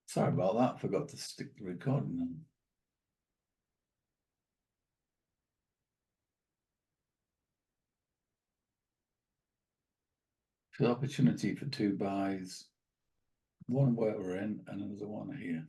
Sorry about that. Forgot to stick the recording on. The opportunity for two buys, one where we're in and another one here.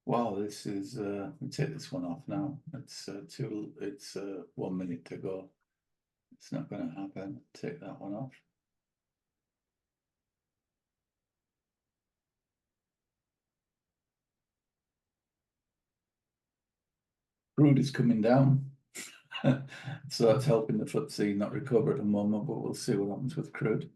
Wow, this is we'll take this one off now. It's 1 minute to go. It's not going to happen. Take that one off. Crude is coming down. So that's helping the FTSE not recover at the moment, but we'll see what happens with crude.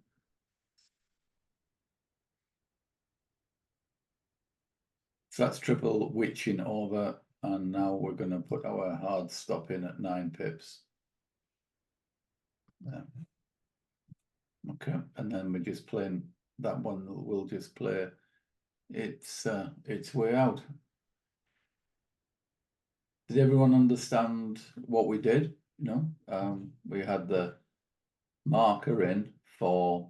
So that's triple witching over, and now we're going to put our hard stop in at 9 pips. Okay, and then we're just playing that one. We'll just play its way out. Did everyone understand what we did? You know, we had the marker in for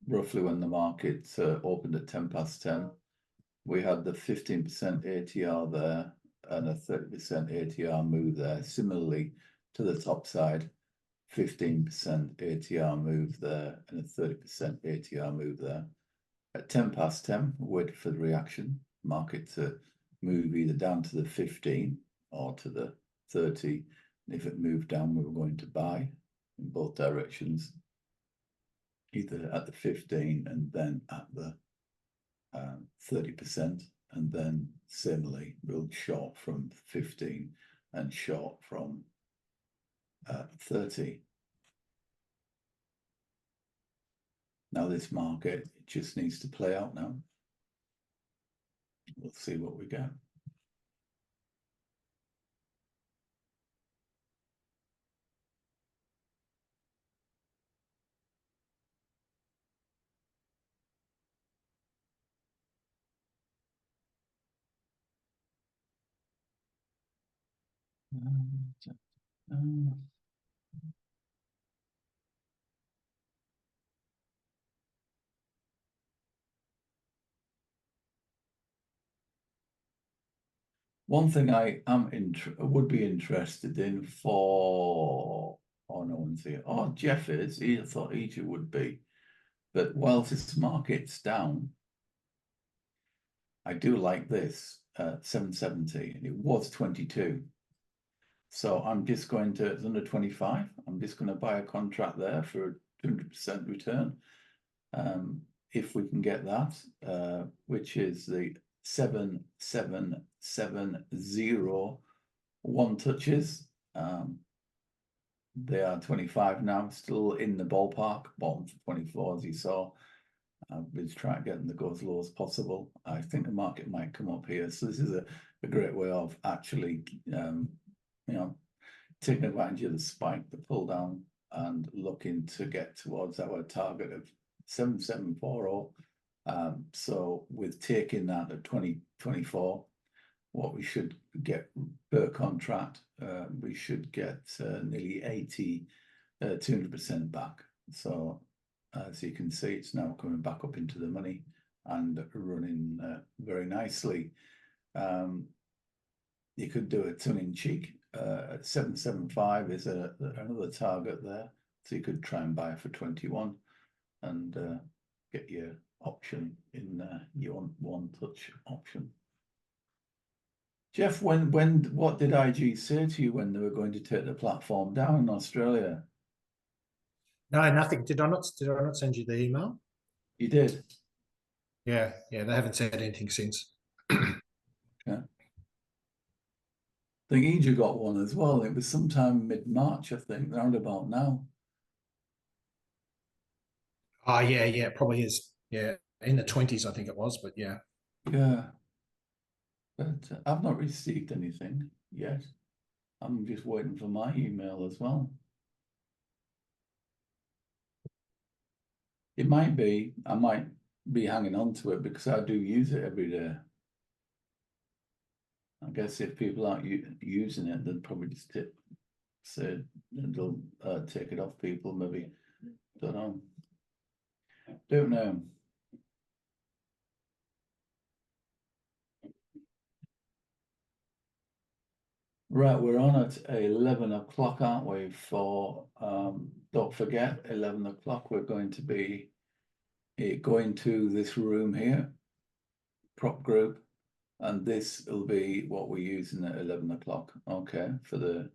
roughly when the market opened at 10 past 10. We had the 15% ATR there and a 30% ATR move there. Similarly to the top side, 15% ATR move there and a 30% ATR move there. At 10 past 10, wait for the reaction, market to move either down to the 15 or to the 30. And if it moved down, we were going to buy in both directions, either at the 15 and then at the 30%. And then similarly, we'll short from 15 and short from 30. Now this market, it just needs to play out now. We'll see what we get. One thing I am would be interested in for, oh, no one's here. Oh, Jeff is. I thought Egypt would be. But whilst this market's down, I do like this 770, and it was 22. So I'm just going to, it's under 25. I'm just going to buy a contract there for a 200% return. If we can get that, which is the 7770 one touches. They are 25 now, still in the ballpark, bottom for 24 as you saw. We'll try to get them to go as low as possible. I think the market might come up here. So this is a great way of actually, you know, taking advantage of the spike, the pull down, and looking to get towards our target of 7740. So with taking that at 2024, what we should get per contract, we should get nearly 200% back. So as you can see, it's now coming back up into the money and running very nicely. You could do a tongue-in-cheek. 775 is another target there. So you could try and buy for 21 and get your option in your one touch option. Jeff, what did IG say to you when they were going to take the platform down in Australia? No, nothing. Did I not send you the email? You did. Yeah, they haven't said anything since. Yeah. I think Egypt got one as well. It was sometime mid-March, I think, round about now. Oh, yeah, it probably is. Yeah, in the 20s, I think it was, but yeah. Yeah. But I've not received anything yet. I'm just waiting for my email as well. It might be. I might be hanging on to it because I do use it every day. I guess if people aren't using it, they'd probably just say they'll take it off people. Maybe. Don't know. Don't know. Right, we're on at 11 o'clock, aren't we? For don't forget, 11 o'clock, we're going to be going to this room here, prop group, and this will be what we're using at 11 o'clock. Okay, for the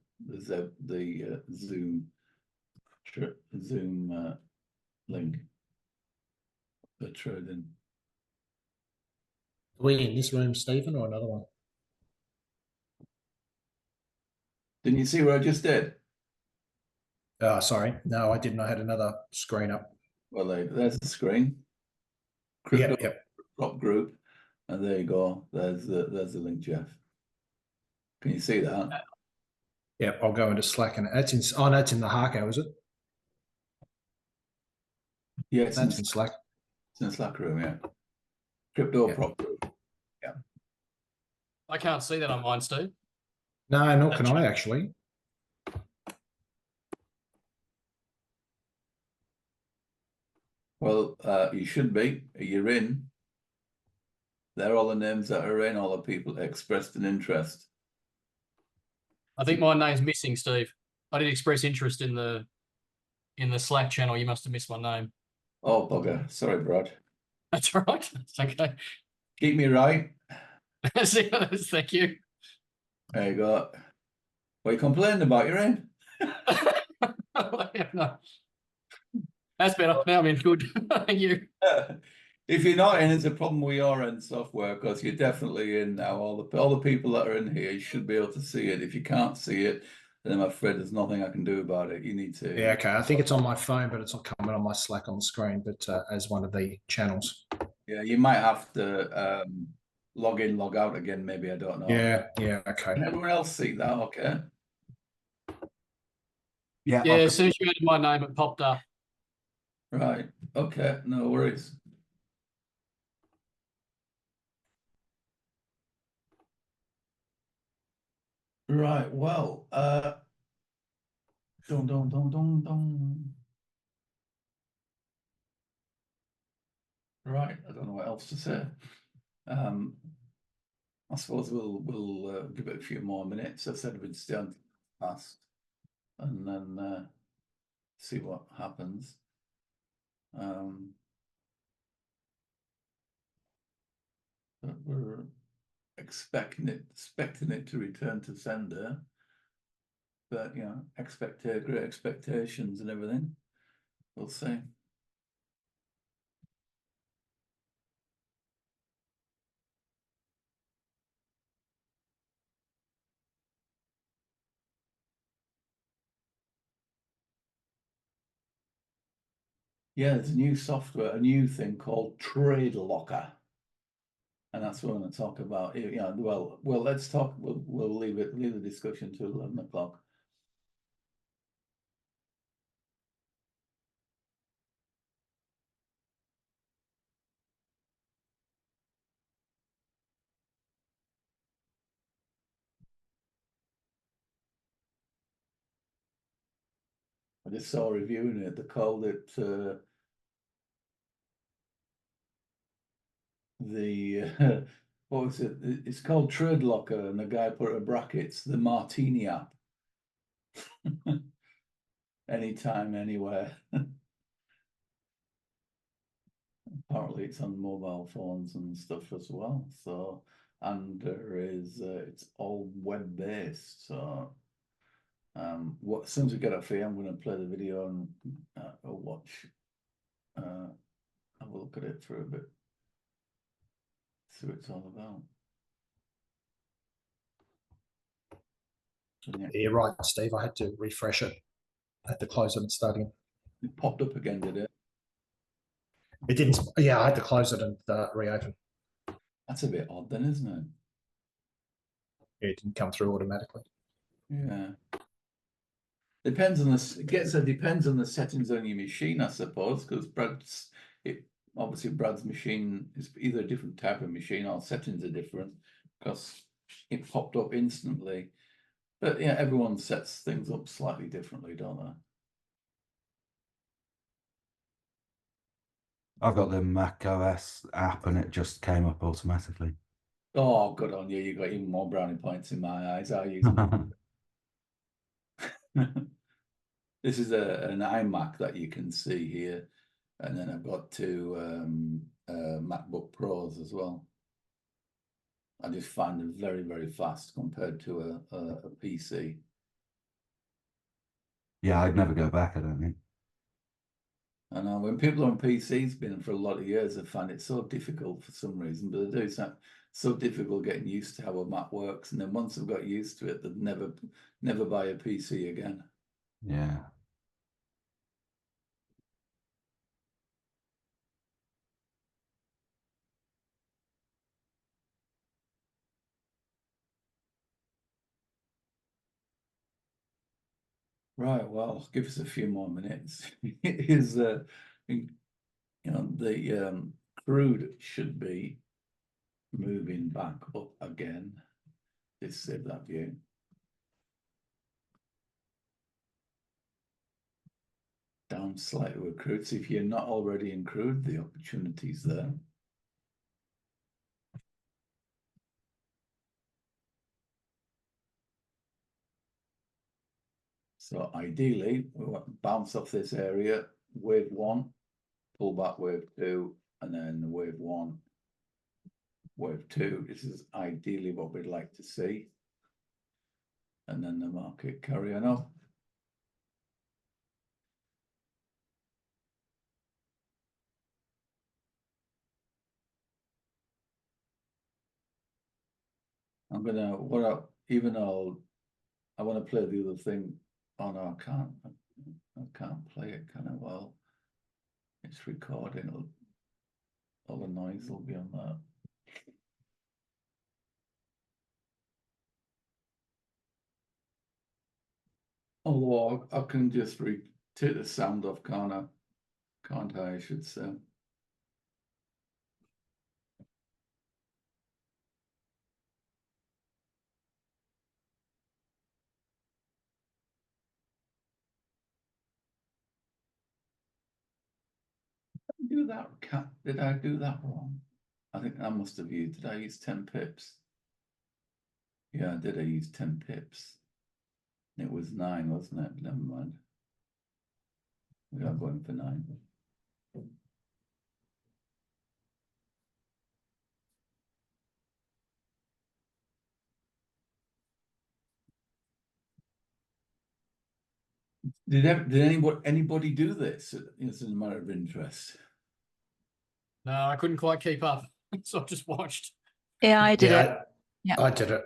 Zoom link for trading. Are we in this room, Stephen, or another one? Didn't you see what I just did? Sorry, no, I didn't. I had another screen up. Well, there's the screen. Crypto Yep. prop group, and there you go. There's the link, Jeff. Can you see that? Yep, I'll go into Slack and that's in. Oh, no, it's in the HARKO, is it? Yeah, it's in Slack. It's in the Slack room, yeah. Crypto prop group. Yeah. I can't see that on mine, Steve. No, nor can I actually. Well, you should be. You're in. They're all the names that are in. All the people expressed an interest. I think my name's missing, Steve. I did express interest in the Slack channel. You must have missed my name. Oh, bugger. Sorry, Brad. That's all right. It's okay. Keep me right. Thank you. There you go. What are you complaining about? You're in. No. That's better. Now I'm in. Good. Thank you. If you're not in, it's a problem with your end software because you're definitely in now. All the people that are in here, you should be able to see it. If you can't see it, then I'm afraid there's nothing I can do about it. You need to. Yeah, okay. I think it's on my phone, but it's not coming on my Slack on the screen, but as one of the channels. Yeah, you might have to log in, log out again. Maybe I don't know. Yeah, okay. Can everyone else see that? Okay. Yeah. As soon as you added my name, it popped up. Right. Okay. No worries. Right. Well, dong, dong, dong, dong, dong. Right. I don't know what else to say. I suppose we'll give it a few more minutes. I said we'd stay on past and then see what happens. But we're expecting it to return to sender. But you know, great expectations and everything. We'll see. Yeah, there's a new software, a new thing called Trade Locker. And that's what I'm going to talk about. Yeah, well, let's talk. We'll leave the discussion to 11 o'clock. I just saw reviewing it. They called it what was it? It's called Trade Locker, and the guy put in brackets the Martini app. Anytime, anywhere. Apparently, it's on mobile phones and stuff as well. So, and there is it's all web based. So, as soon as we get a fee, I'm going to play the video and watch. Have a look at it for a bit. See what it's all about. So, yeah. You're right, Steve. I had to refresh it. I had to close it and start again. It popped up again, did it? It didn't. Yeah, I had to close it and reopen. That's a bit odd, then, isn't it? It didn't come through automatically. Yeah. Depends on depends on the settings on your machine, I suppose, because Brad's machine is either a different type of machine or settings are different because it popped up instantly. But yeah, everyone sets things up slightly differently, don't they? I've got the Mac OS app and it just came up automatically. Oh, good on you. You got even more brownie points in my eyes. I use this is an iMac that you can see here. And then I've got two MacBook Pros as well. I just find them very, very fast compared to a PC. Yeah, I'd never go back, I don't think. I know when people on PCs been for a lot of years, I find it so difficult for some reason, but they do. It's not so difficult getting used to how a Mac works. And then once they've got used to it, they'd never buy a PC again. Yeah. Right, well, give us a few more minutes. Is you know, the crude should be moving back up again. Just save that view. Down slightly with crude. So if you're not already in crude, the opportunity's there. So ideally, we want to bounce off this area, wave one, pull back wave two, and then wave one, wave two. This is ideally what we'd like to see. And then the market carry on up. I'm gonna I want to play the other thing. Oh no, I can't play it, can I? Well, it's recording. All the noise will be on that. Although I can just take the sound off, can't I? Can't I should say. Do that? Did I do that wrong? I think I must have used. Did I use 10 pips? Yeah, did I use 10 pips? It was 9, wasn't it? Never mind. We are going for 9. Did anybody do this? It's a matter of interest. No, I couldn't quite keep up, so I just watched. Yeah, I did it. Yeah. I did it.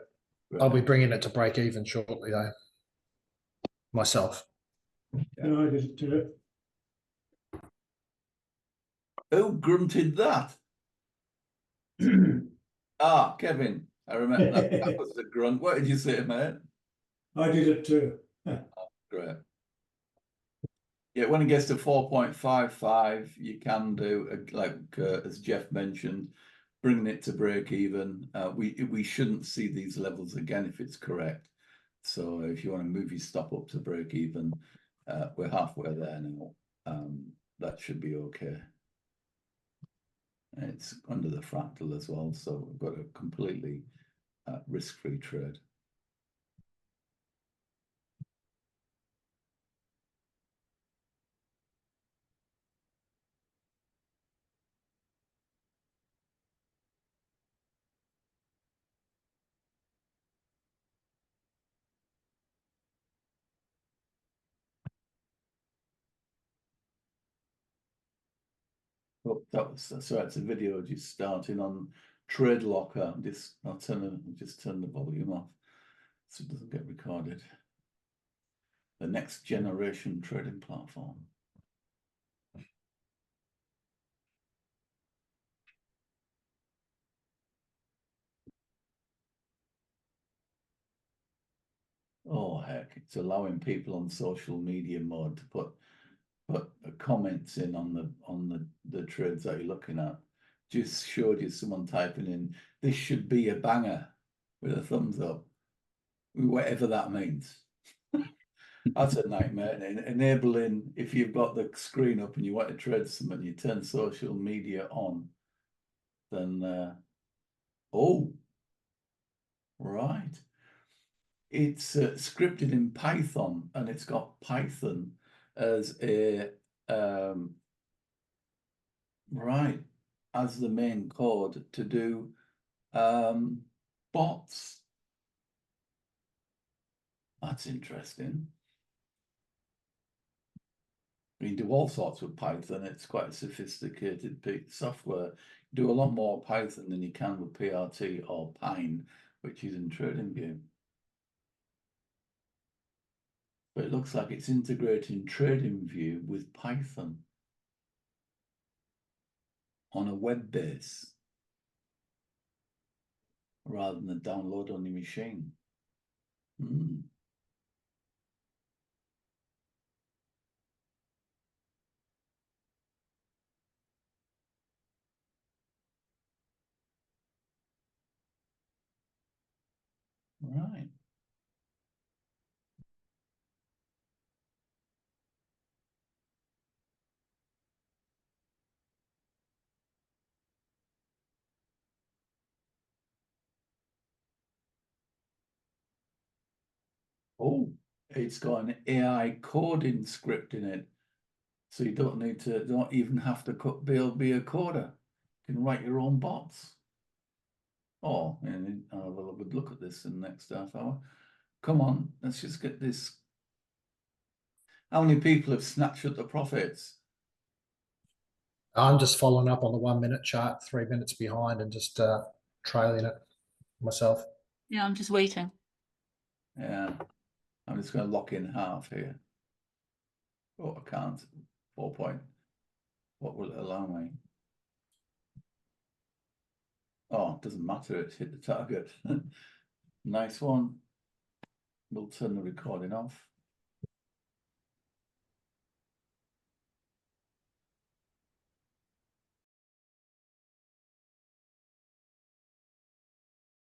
Right. I'll be bringing it to break even shortly, though. Myself. No, I didn't do it. Who grunted that? Ah, Kevin. I remember that was the grunt. What did you say, mate? I did it too. Great. Yeah, when it gets to 4.55, you can do like as Jeff mentioned, bringing it to break even. We shouldn't see these levels again if it's correct. So if you want to move your stop up to break even, we're halfway there now. That should be okay. And it's under the fractal as well, so we've got a completely risk-free trade. Oh, so it's a video just starting on Trade Locker. I'll just turn the volume off so it doesn't get recorded. The next generation trading platform. Oh heck, it's allowing people on social media mode to put comments in on the trades that you're looking at. Just showed you someone typing in, "This should be a banger," with a thumbs up, whatever that means. That's a nightmare. Enabling, if you've got the screen up and you want to trade something, you turn social media on, then oh, right. It's scripted in Python, and it's got Python as a right as the main code to do bots. That's interesting. You do all sorts with Python. It's quite a sophisticated piece of software. You do a lot more Python than you can with PRT or Pine, which is in TradingView. But it looks like it's integrating TradingView with Python on a web base rather than download on your machine. Right. Oh, it's got an AI coding script in it. So you don't even have to be a coder. You can write your own bots. Oh, and I'll have a good look at this in the next half hour. Come on, let's just get this. How many people have snatched up the profits? I'm just following up on the 1 minute chart, 3 minutes behind, and just trailing it myself. Yeah, I'm just waiting. Yeah, I'm just going to lock in half here. Oh, I can't. 4 point. What will it allow me? Oh, it doesn't matter. It's hit the target. Nice one. We'll turn the recording off.